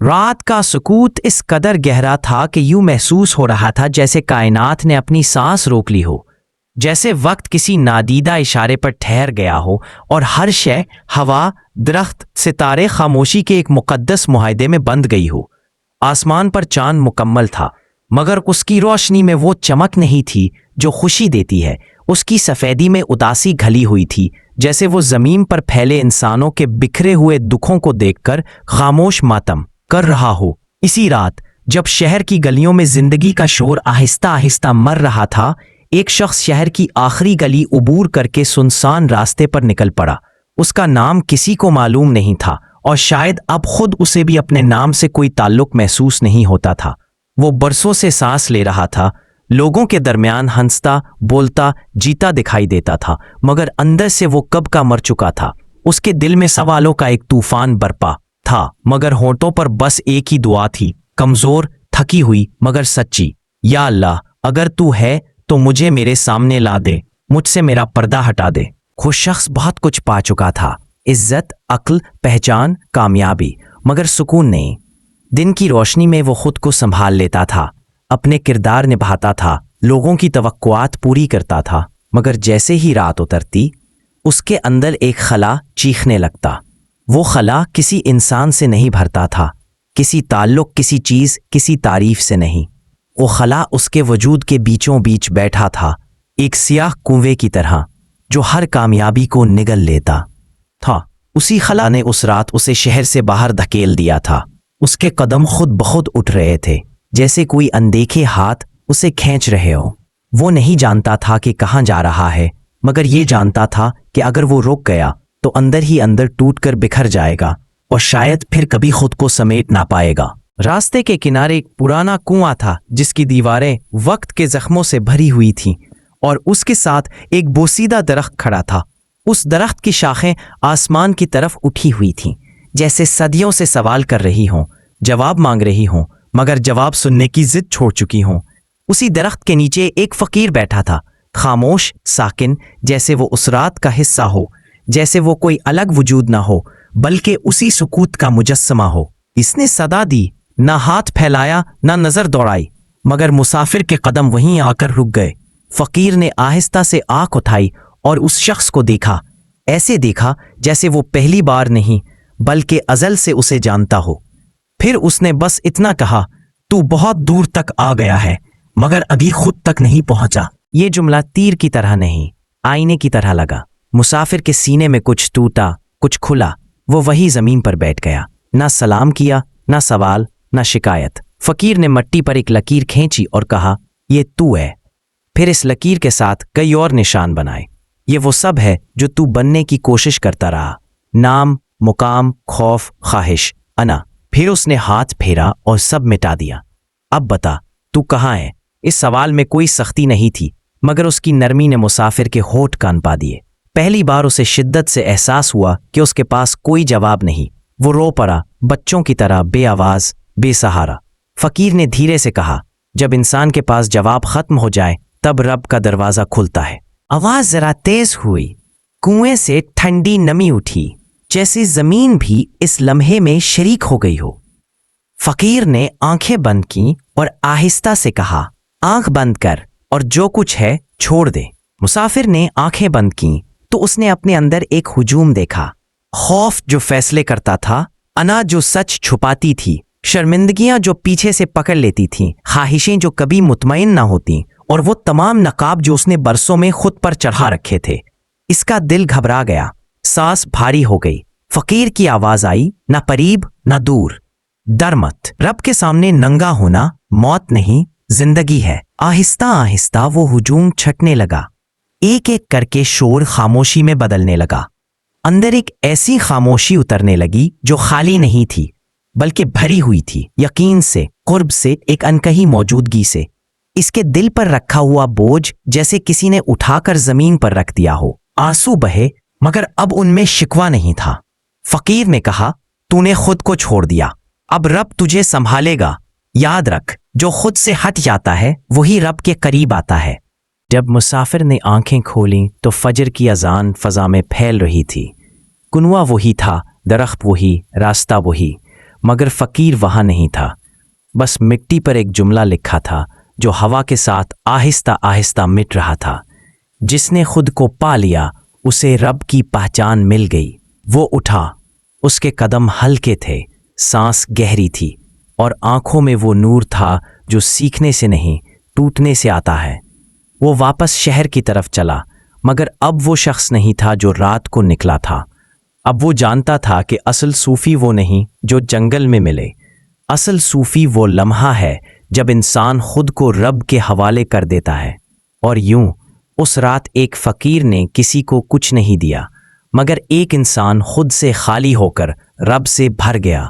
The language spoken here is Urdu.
رات کا سکوت اس قدر گہرا تھا کہ یوں محسوس ہو رہا تھا جیسے کائنات نے اپنی سانس روک لی ہو، جیسے وقت کسی نادیدہ اشارے پر ٹھہر گیا ہو اور ہر شے، ہوا، درخت، ستارے خاموشی کے ایک مقدس معاہدے میں بندھ گئی ہو۔ آسمان پر چاند مکمل تھا، مگر اس کی روشنی میں وہ چمک نہیں تھی جو خوشی دیتی ہے۔ اس کی سفیدی میں اداسی گھلی ہوئی تھی، جیسے وہ زمین پر پھیلے انسانوں کے بکھرے ہوئے دکھوں کو دیکھ کر خاموش ماتم کر رہا ہو۔ اسی رات جب شہر کی گلیوں میں زندگی کا شور آہستہ آہستہ مر رہا تھا، ایک شخص شہر کی آخری گلی عبور کر کے سنسان راستے پر نکل پڑا۔ اس کا نام کسی کو معلوم نہیں تھا اور شاید اب خود اسے بھی اپنے نام سے کوئی تعلق محسوس نہیں ہوتا تھا۔ وہ برسوں سے سانس لے رہا تھا، لوگوں کے درمیان ہنستا، بولتا، جیتا دکھائی دیتا تھا، مگر اندر سے وہ کب کا مر چکا تھا۔ اس کے دل میں سوالوں کا ایک طوفان برپا تھا، مگر ہونٹوں پر بس ایک ہی دعا تھی، کمزور، تھکی ہوئی مگر سچی۔ یا اللہ، اگر تو ہے تو مجھے میرے سامنے لا دے، مجھ سے میرا پردہ ہٹا دے۔ وہ شخص بہت کچھ پا چکا تھا، عزت، عقل، پہچان، کامیابی، مگر سکون نہیں۔ دن کی روشنی میں وہ خود کو سنبھال لیتا تھا، اپنے کردار نبھاتا تھا، لوگوں کی توقعات پوری کرتا تھا، مگر جیسے ہی رات اترتی، اس کے اندر ایک خلا چیخنے لگتا۔ وہ خلا کسی انسان سے نہیں بھرتا تھا، کسی تعلق، کسی چیز، کسی تعریف سے نہیں۔ وہ خلا اس کے وجود کے بیچوں بیچ بیٹھا تھا، ایک سیاہ کنویں کی طرح جو ہر کامیابی کو نگل لیتا تھا۔ اسی خلا نے اس رات اسے شہر سے باہر دھکیل دیا تھا۔ اس کے قدم خود بخود اٹھ رہے تھے، جیسے کوئی اندیکھے ہاتھ اسے کھینچ رہے ہو۔ وہ نہیں جانتا تھا کہ کہاں جا رہا ہے، مگر یہ جانتا تھا کہ اگر وہ رک گیا تو اندر ہی اندر ٹوٹ کر بکھر جائے گا اور شاید پھر کبھی خود کو سمیٹ نہ پائے گا۔ راستے کے کنارے ایک پرانا کنواں تھا جس کی دیواریں وقت کے زخموں سے بھری ہوئی تھیں، اور اس کے ساتھ ایک بوسیدہ درخت کھڑا تھا۔ اس درخت کی شاخیں آسمان کی طرف اٹھی ہوئی تھیں، جیسے صدیوں سے سوال کر رہی ہوں، جواب مانگ رہی ہوں، مگر جواب سننے کی ضد چھوڑ چکی ہوں۔ اسی درخت کے نیچے ایک فقیر بیٹھا تھا، خاموش، ساکن، جیسے وہ اس رات کا حصہ ہو، جیسے وہ کوئی الگ وجود نہ ہو بلکہ اسی سکوت کا مجسمہ ہو۔ اس نے صدا دی، نہ ہاتھ پھیلایا، نہ نظر دوڑائی، مگر مسافر کے قدم وہیں آ کر رک گئے۔ فقیر نے آہستہ سے آنکھ اٹھائی اور اس شخص کو دیکھا، ایسے دیکھا جیسے وہ پہلی بار نہیں بلکہ ازل سے اسے جانتا ہو۔ پھر اس نے بس اتنا کہا، تو بہت دور تک آ گیا ہے مگر ابھی خود تک نہیں پہنچا۔ یہ جملہ تیر کی طرح نہیں، آئینے کی طرح لگا۔ مسافر کے سینے میں کچھ ٹوٹا، کچھ کھلا۔ وہ وہی زمین پر بیٹھ گیا، نہ سلام کیا، نہ سوال، نہ شکایت۔ فقیر نے مٹی پر ایک لکیر کھینچی اور کہا، یہ تو ہے۔ پھر اس لکیر کے ساتھ کئی اور نشان بنائے۔ یہ وہ سب ہے جو تو بننے کی کوشش کرتا رہا، نام، مقام، خوف، خواہش، انا۔ پھر اس نے ہاتھ پھیرا اور سب مٹا دیا۔ اب بتا، تو کہاں ہے؟ اس سوال میں کوئی سختی نہیں تھی، مگر اس کی نرمی نے مسافر کے ہونٹ کان پا دیے۔ پہلی بار اسے شدت سے احساس ہوا کہ اس کے پاس کوئی جواب نہیں۔ وہ رو پڑا، بچوں کی طرح بے آواز، بے سہارا۔ فقیر نے دھیرے سے کہا، جب انسان کے پاس جواب ختم ہو جائے تب رب کا دروازہ کھلتا ہے۔ آواز ذرا تیز ہوئی، کنویں سے ٹھنڈی نمی اٹھی، جیسے زمین بھی اس لمحے میں شریک ہو گئی ہو۔ فقیر نے آنکھیں بند کیں اور آہستہ سے کہا، آنکھ بند کر اور جو کچھ ہے چھوڑ دے۔ مسافر نے آنکھیں بند کیں تو اس نے اپنے اندر ایک ہجوم دیکھا، خوف جو فیصلے کرتا تھا، انا جو سچ چھپاتی تھی، شرمندگیاں جو پیچھے سے پکڑ لیتی تھیں، خواہشیں جو کبھی مطمئن نہ ہوتیں، اور وہ تمام نقاب جو اس نے برسوں میں خود پر چڑھا رکھے تھے۔ اس کا دل گھبرا گیا، سانس بھاری ہو گئی۔ فقیر کی آواز آئی، نہ قریب نہ دور، ڈر مت، رب کے سامنے ننگا ہونا موت نہیں، زندگی ہے۔ آہستہ آہستہ وہ ہجوم چھٹنے لگا، ایک ایک کر کے شور خاموشی میں بدلنے لگا۔ اندر ایک ایسی خاموشی اترنے لگی جو خالی نہیں تھی بلکہ بھری ہوئی تھی، یقین سے، قرب سے، ایک انکہی موجودگی سے۔ اس کے دل پر رکھا ہوا بوجھ جیسے کسی نے اٹھا کر زمین پر رکھ دیا ہو۔ آنسو بہے مگر اب ان میں شکوہ نہیں تھا۔ فقیر نے کہا، تو نے خود کو چھوڑ دیا، اب رب تجھے سنبھالے گا۔ یاد رکھ، جو خود سے ہٹ جاتا ہے وہی رب کے قریب آتا ہے۔ جب مسافر نے آنکھیں کھولیں تو فجر کی اذان فضا میں پھیل رہی تھی۔ کنواں وہی تھا، درخت وہی، راستہ وہی، مگر فقیر وہاں نہیں تھا. بس مٹی پر ایک جملہ لکھا تھا جو ہوا کے ساتھ آہستہ آہستہ مٹ رہا تھا. جس نے خود کو پا لیا اسے رب کی پہچان مل گئی. وہ اٹھا. اس کے قدم ہلکے تھے، سانس گہری تھی، اور آنکھوں میں وہ نور تھا جو سیکھنے سے نہیں ٹوٹنے سے آتا ہے. وہ واپس شہر کی طرف چلا، مگر اب وہ شخص نہیں تھا جو رات کو نکلا تھا. اب وہ جانتا تھا کہ اصل صوفی وہ نہیں جو جنگل میں ملے. اصل صوفی وہ لمحہ ہے جب انسان خود کو رب کے حوالے کر دیتا ہے. اور یوں اس رات ایک فقیر نے کسی کو کچھ نہیں دیا، مگر ایک انسان خود سے خالی ہو کر رب سے بھر گیا.